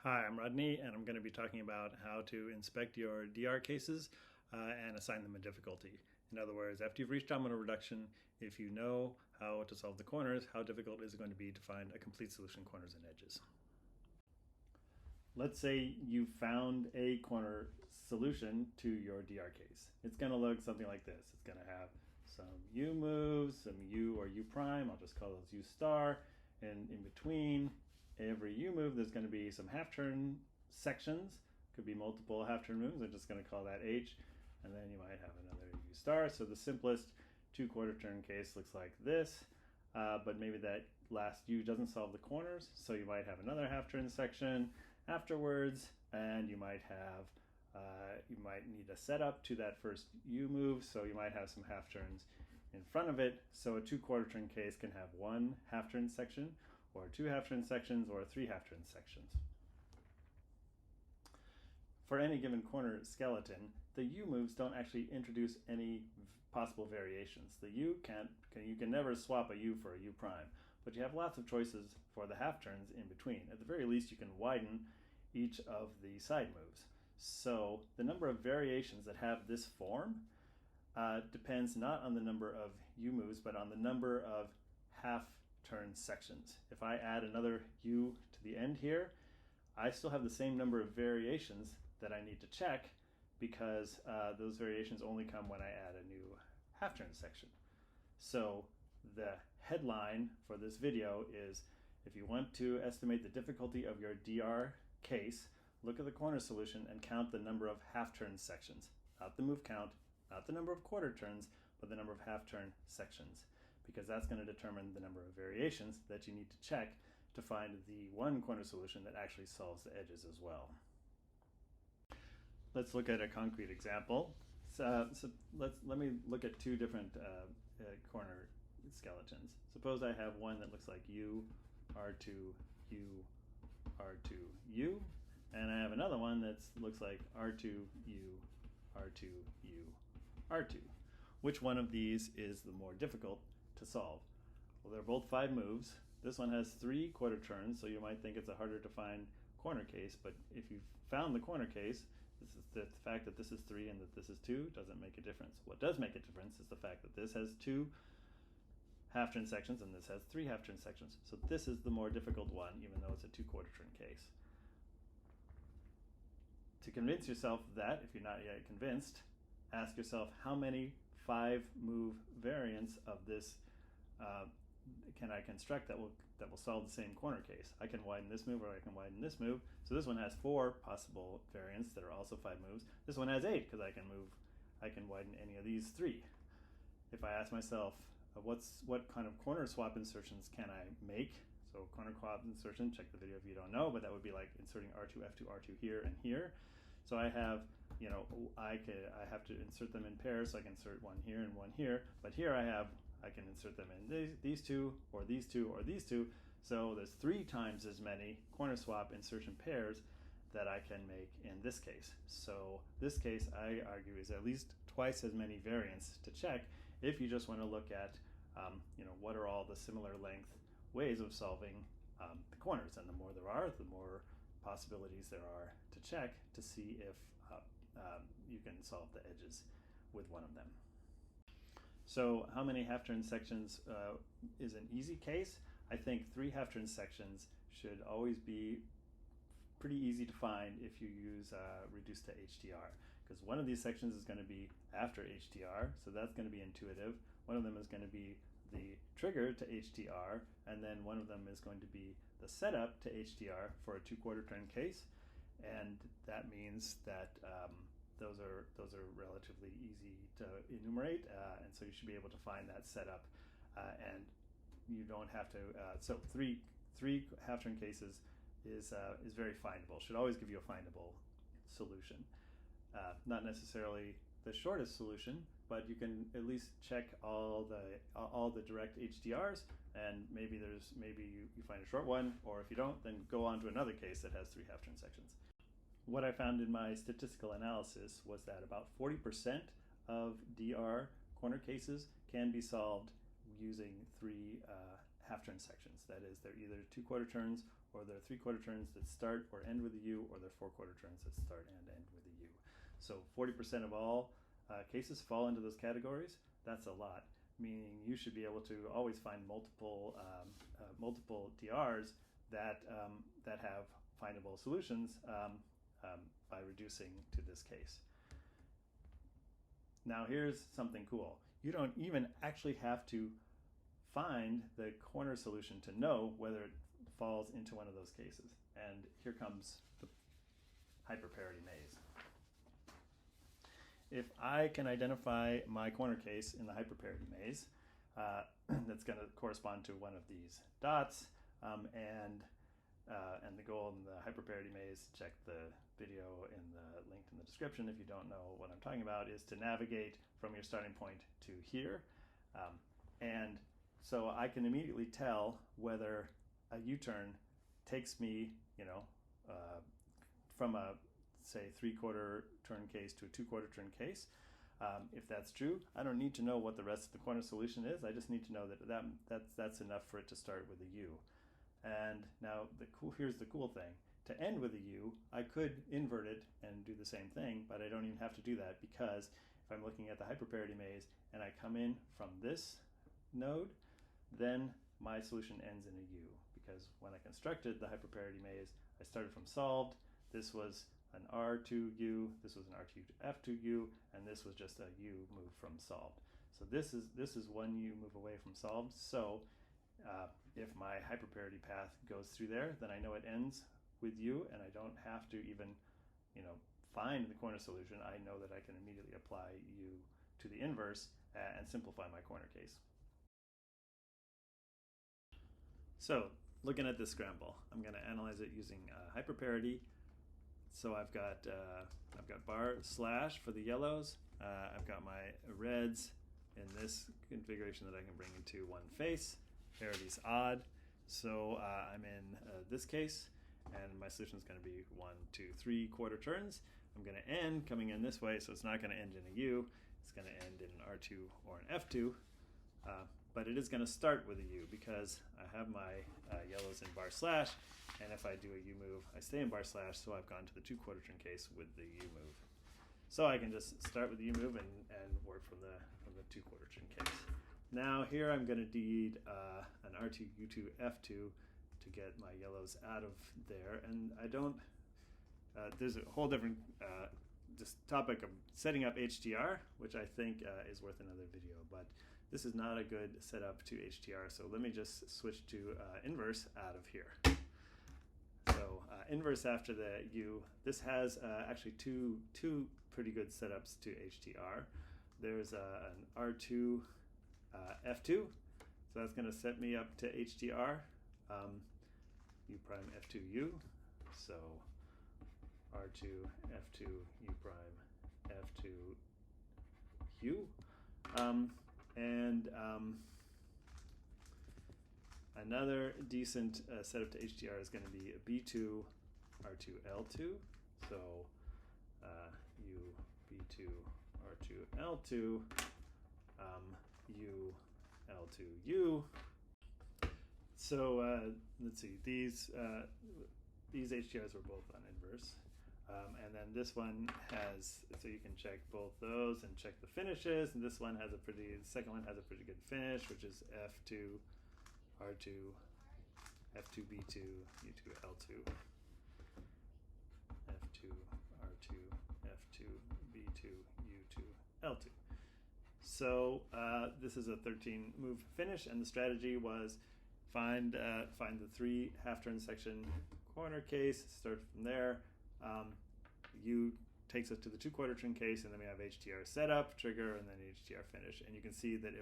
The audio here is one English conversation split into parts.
Hi, I'm Rodney, and I'm going to be talking about how to inspect your DR cases and assign them a difficulty. In other words, after you've reached dominant reduction, if you know how to solve the corners, how difficult is it going to be to find a complete solution corners and edges? Let's say you found a corner solution to your DR case. It's going to look something like this. It's going to have some U moves, some U or U prime, I'll just call those U star, and in between every U move there's going to be some half-turn sections. Could be multiple half-turn moves. I'm just going to call that H, and then you might have another U star. So the simplest 2/4 turn case looks like this, but maybe that last U doesn't solve the corners, so you might have another half-turn section afterwards, and you might have you might need a setup to that first U move, so you might have some half turns in front of it. So a 2/4 turn case can have one half turn section, or two half turn sections, or three half turn sections. For any given corner skeleton, the U moves don't actually introduce any possible variations. The you can never swap a U for a U prime, but you have lots of choices for the half turns in between. At the very least, you can widen each of the side moves. So the number of variations that have this form depends not on the number of U moves, but on the number of half turn sections. If I add another U to the end here, I still have the same number of variations that I need to check, because those variations only come when I add a new half turn section. So the headline for this video is, if you want to estimate the difficulty of your DR case, look at the corner solution and count the number of half turn sections. Not the move count, not the number of quarter turns, but the number of half turn sections, because that's going to determine the number of variations that you need to check to find the one corner solution that actually solves the edges as well. Let's look at a concrete example. So let me look at two different corner skeletons. Suppose I have one that looks like U, R2, U, R2, U, and I have another one that looks like R2, U, R2, U, R2. Which one of these is the more difficult to solve? Well, they're both 5 moves. This one has 3 quarter turns, so you might think it's a harder to find corner case, but if you've found the corner case, this is the fact that this is 3 and that this is 2 doesn't make a difference. What does make a difference is the fact that this has 2 half-turn sections and this has 3 half-turn sections. So this is the more difficult one, even though it's a 2/4 turn case. To convince yourself of that, if you're not yet convinced, ask yourself, how many 5-move variants of this can I construct that will solve the same corner case? I can widen this move, or I can widen this move. So this one has 4 possible variants that are also 5 moves. This one has 8, because I can widen any of these 3. If I ask myself, what kind of corner swap insertions can I make? So corner swap insertion, check the video if you don't know, but that would be like inserting R2, F2, R2 here and here. So I have, I have to insert them in pairs, so I can insert one here and one here. But here I can insert them in these two, or these two, or these two. So there's 3 times as many corner swap insertion pairs that I can make in this case. So this case, I argue, is at least twice as many variants to check if you just want to look at, what are all the similar length ways of solving the corners. And the more there are, the more possibilities there are to check to see if you can solve the edges with one of them. So how many half-turn sections is an easy case? I think 3 half-turn sections should always be pretty easy to find if you use reduce to HDR, because one of these sections is going to be after HDR, so that's going to be intuitive. One of them is going to be the trigger to HDR, and then one of them is going to be the setup to HDR for a 2/4 turn case, and that means that those are relatively easy to enumerate, and so you should be able to find that setup, and you don't have to. So three half-turn cases is very findable. Should always give you a findable solution. Not necessarily the shortest solution, but you can at least check all the direct HDRs, and maybe you find a short one, or if you don't, then go on to another case that has 3 half-turn sections. What I found in my statistical analysis was that about 40% of DR corner cases can be solved using 3 half-turn sections. That is, they're either 2/4 turns or they're 3/4 turns that start or end with a U, or they're 4/4 turns that start and end with a U. So 40% of all cases fall into those categories. That's a lot, meaning you should be able to always find multiple DRs that have findable solutions by reducing to this case. Now here's something cool. You don't even actually have to find the corner solution to know whether it falls into one of those cases. And here comes the hyper-parity maze. If I can identify my corner case in the hyper-parity maze, that's going to correspond to one of these dots, and the goal in the hyper-parity maze, check the video linked in the description if you don't know what I'm talking about, is to navigate from your starting point to here. And so I can immediately tell whether a U-turn takes me, from a, say, 3/4 turn case to a 2/4 turn case. If that's true, I don't need to know what the rest of the corner solution is. I just need to know that's enough for it to start with a U. And now here's the cool thing. To end with a U, I could invert it and do the same thing, but I don't even have to do that, because if I'm looking at the hyper-parity maze and I come in from this node, then my solution ends in a U, because when I constructed the hyper-parity maze, I started from solved. This was an R2U, this was an R2 to F2U, and this was just a U move from solved. So this is one U move away from solved. So if my hyper-parity path goes through there, then I know it ends with U, and I don't have to even find the corner solution. I know that I can immediately apply U to the inverse and simplify my corner case. So looking at this scramble, I'm going to analyze it using hyper-parity. So I've got bar/ for the yellows. I've got my reds in this configuration that I can bring into one face. Parity's odd, so I'm in this case, and my solution is going to be 1, 2, 3/4 turns. I'm going to end coming in this way, so it's not going to end in a U. It's going to end in an R2 or an F2, but it is going to start with a U, because I have my yellows in bar/, and if I do a U move, I stay in bar/, so I've gone to the 2/4 turn case with the U move. So I can just start with the U move and work from the 2/4 turn case. Now here I'm going to need an R2, U2, F2 to get my yellows out of there, and I don't, there's a whole different this topic of setting up HDR, which I think is worth another video, but this is not a good setup to HDR, so let me just switch to inverse out of here. So inverse after the U, this has actually two pretty good setups to HDR. There's an R2 F2, so that's going to set me up to HDR, U prime F2 U, so R2 F2 U prime F2 U, and another decent setup to HDR is going to be a B2 R2 L2, so U B2 R2 L2 U L2 U. So let's see, these HDRs were both on inverse, and then this one has, so you can check both those and check the finishes, and this one has the second one has a pretty good finish, which is F2 R2 F2 B2 U2 L2 F2 R2 F2 B2 U2 L2. So this is a 13 move finish, and the strategy was find the 3 half-turn section corner case, start from there. U takes us to the 2/4 turn case, and then we have HDR setup, trigger, and then HDR finish. And you can see that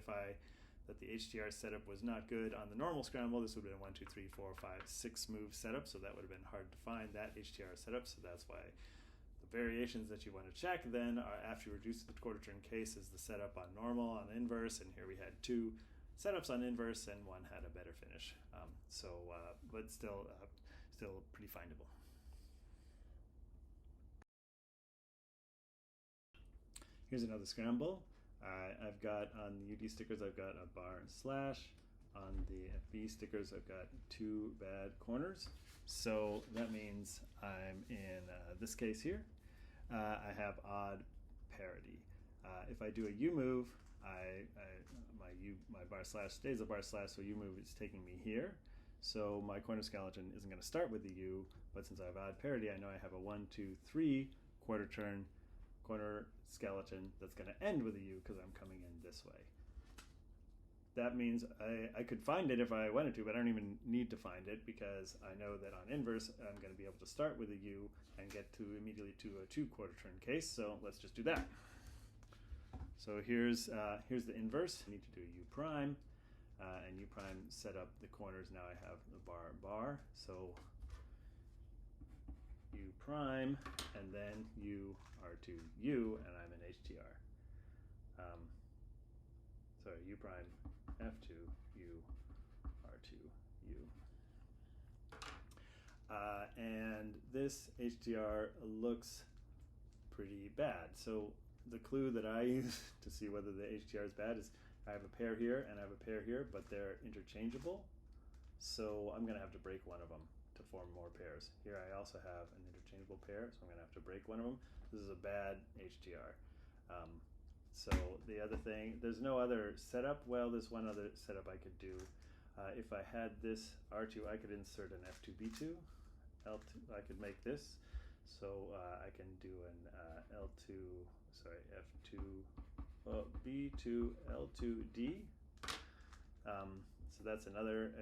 that the HDR setup was not good on the normal scramble, this would have been 1, 2, 3, 4, 5, 6 move setup, so that would have been hard to find that HDR setup, so that's why the variations that you want to check then are after you reduce the 1/4 turn case is the setup on normal, on inverse, and here we had 2 setups on inverse and one had a better finish. But still pretty findable. Here's another scramble. I've got on the UD stickers, I've got a bar/. On the FB stickers, I've got 2 bad corners. So that means I'm in this case here. I have odd parity. If I do a U move, my bar slash stays a bar slash, so U move is taking me here. So my corner skeleton isn't going to start with the U, but since I have odd parity, I know I have a 1, 2, 3 quarter turn corner skeleton that's going to end with a U because I'm coming in this way. That means I could find it if I wanted to, but I don't even need to find it because I know that on inverse I'm going to be able to start with a U and get to immediately to a 2 quarter turn case. So let's just do that. So here's the inverse. I need to do a U prime, and U prime set up the corners. Now I have the bar. So U prime, and then U R2 U, and I'm in HTR. Sorry, U prime F2 U R2 U. And this HTR looks pretty bad. So the clue that I use to see whether the HTR is bad is I have a pair here and I have a pair here, but they're interchangeable. So I'm going to have to break one of them to form more pairs. Here I also have an interchangeable pair, so I'm going to have to break one of them. This is a bad HTR. So the other thing, there's no other setup. Well, there's one other setup I could do. If I had this R2, I could insert an F2, B2. L2, I could make this. So I can do an L2, sorry, F2, B2, L2, D. So that's another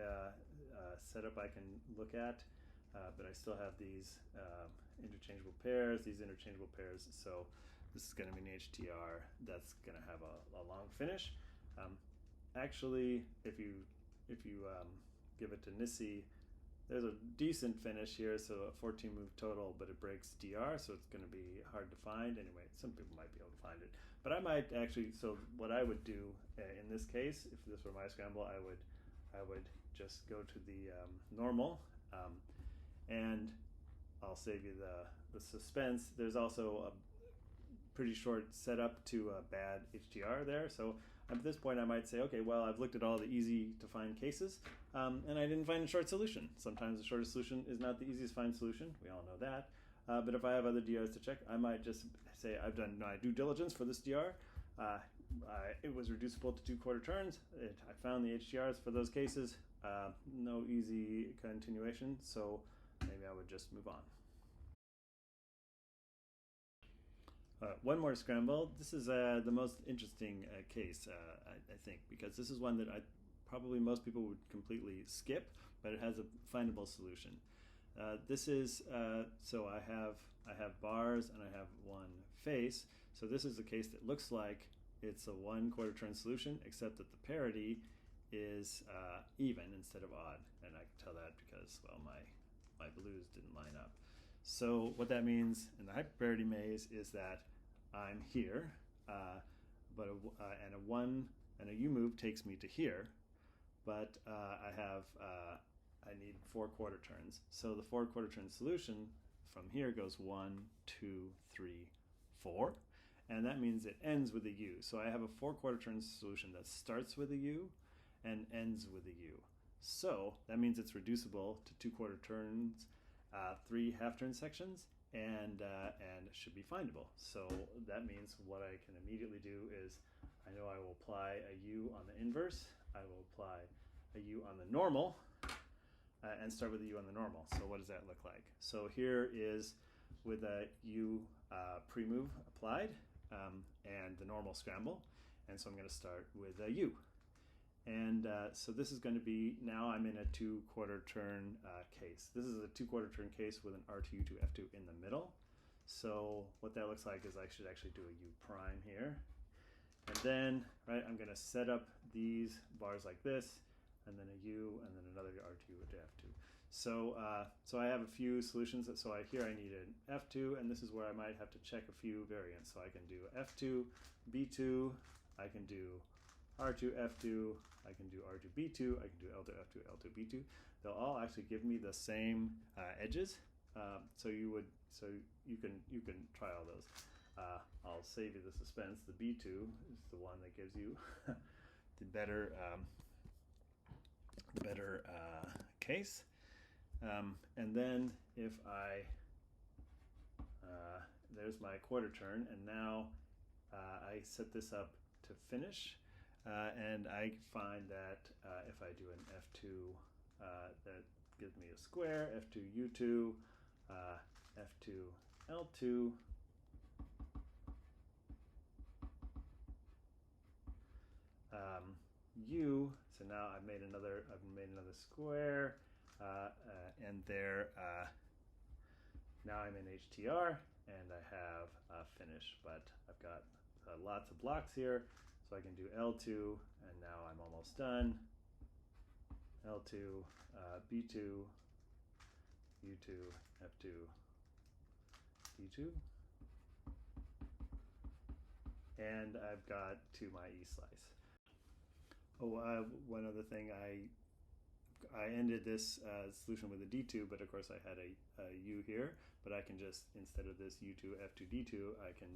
setup I can look at. But I still have these interchangeable pairs, so this is going to be an HTR that's going to have a long finish. Actually, if you give it to Nissi, there's a decent finish here, so a 14 move total, but it breaks DR, so it's going to be hard to find. Anyway, some people might be able to find it, but I might actually. So what I would do in this case, if this were my scramble, I would just go to the normal, and I'll save you the suspense. There's also a pretty short setup to a bad HTR there, so at this point I might say, okay, well, I've looked at all the easy to find cases, and I didn't find a short solution. Sometimes the shortest solution is not the easiest to find solution. We all know that. But if I have other DRs to check, I might just say I've done my due diligence for this DR. It was reducible to 2 quarter turns. I found the HTRs for those cases. No easy continuation, so maybe I would just move on. One more scramble. This is the most interesting case, I think, because this is one that probably most people would completely skip, but it has a findable solution. This is so I have bars and I have one face. So this is a case that looks like it's a 1 quarter turn solution, except that the parity is even instead of odd, and I can tell that because, well, my blues didn't line up. So what that means in the hyper-parity maze is that I'm here, but and a 1 and a U move takes me to here, but I need 4 quarter turns. So the 4 quarter turn solution from here goes 1, 2, 3, 4, and that means it ends with a U. So I have a 4 quarter turn solution that starts with a U and ends with a U. So that means it's reducible to 2 quarter turns, 3 half turn sections, and should be findable. So that means what I can immediately do is I know I will apply a U on the inverse, I will apply a U on the normal, and start with a U on the normal. So what does that look like? So here is with a U pre-move applied and the normal scramble, and so I'm going to start with a U. And so this is going to be, now I'm in a 2 quarter turn case. This is a 2 quarter turn case with an R2, U2, F2 in the middle. So what that looks like is I should actually do a U prime here. And then, right, I'm going to set up these bars like this, and then a U, and then another R2 to F2. So so I have a few solutions. So here I need an F2, and this is where I might have to check a few variants. So I can do F2, B2, I can do R2, F2, I can do R2, B2, I can do L2, F2, L2, B2. They'll all actually give me the same edges. So you can try all those. I'll save you the suspense. The B2 is the one that gives you the better case. And then if there's my quarter turn, and now I set this up to finish, and I find that if I do an F2, that gives me a square, F2 U2, F2 L2, U. So now I've made another square, and there. Now I'm in HTR, and I have finish, but I've got lots of blocks here, so I can do L2, and now I'm almost done. L2, B2, U2, F2, D2, and I've got to my E slice. Oh, one other thing, I ended this solution with a D2, but of course I had a U here, but I can just, instead of this U2, F2, D2, I can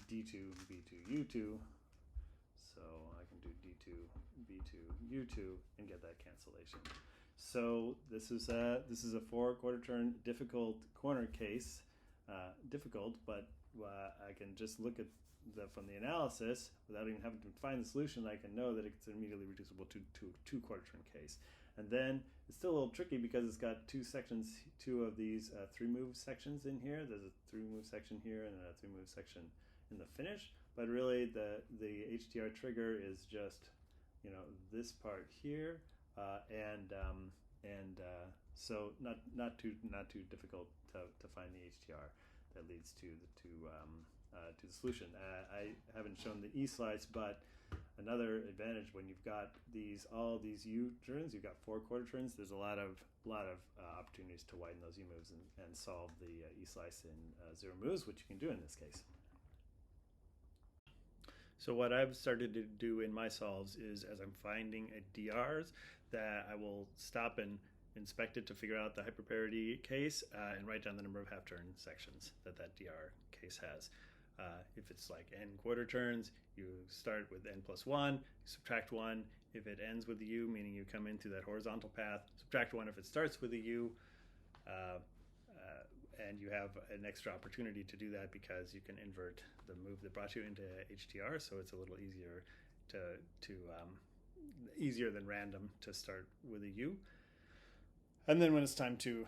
D2, B2, U2, so I can do D2, B2, U2, and get that cancellation. So this is a 4 quarter turn difficult corner case, difficult, but I can just look at from the analysis, without even having to find the solution, I can know that it's immediately reducible to 2 quarter turn case. And then it's still a little tricky because it's got 2 of these 3 move sections in here. There's a 3 move section here and a 3 move section in the finish. But really, the HTR trigger is just, this part here, so not too difficult to find the HTR that leads to the solution. I haven't shown the E slice, but another advantage when you've got all these U turns, you've got 4 quarter turns. There's a lot of opportunities to widen those U moves and solve the E slice in 0 moves, which you can do in this case. So what I've started to do in my solves is, as I'm finding DRs, that I will stop and inspect it to figure out the hyper-parity case, and write down the number of half-turn sections that DR case has. If it's like n quarter turns, you start with n plus 1, subtract 1 if it ends with the U, meaning you come into that horizontal path, subtract 1 if it starts with a U, and you have an extra opportunity to do that because you can invert the move that brought you into HTR, so it's a little easier easier than random to start with a U. And then when it's time to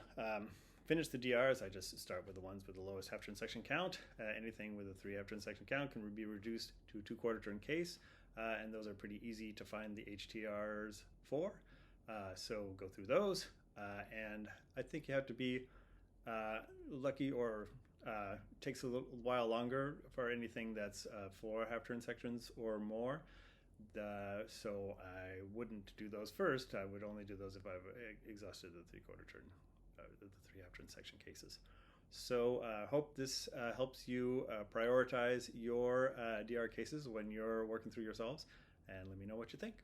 finish the DRs, I just start with the ones with the lowest half-turn section count. Anything with a 3 half-turn section count can be reduced to a 2 quarter turn case, and those are pretty easy to find the HTRs for. So go through those, and I think you have to be lucky, or takes a little while longer for anything that's 4 half-turn sections or more. So I wouldn't do those first. I would only do those if I've exhausted the 3 quarter turn, the 3 half-turn section cases. So hope this helps you prioritize your DR cases when you're working through your solves, and let me know what you think.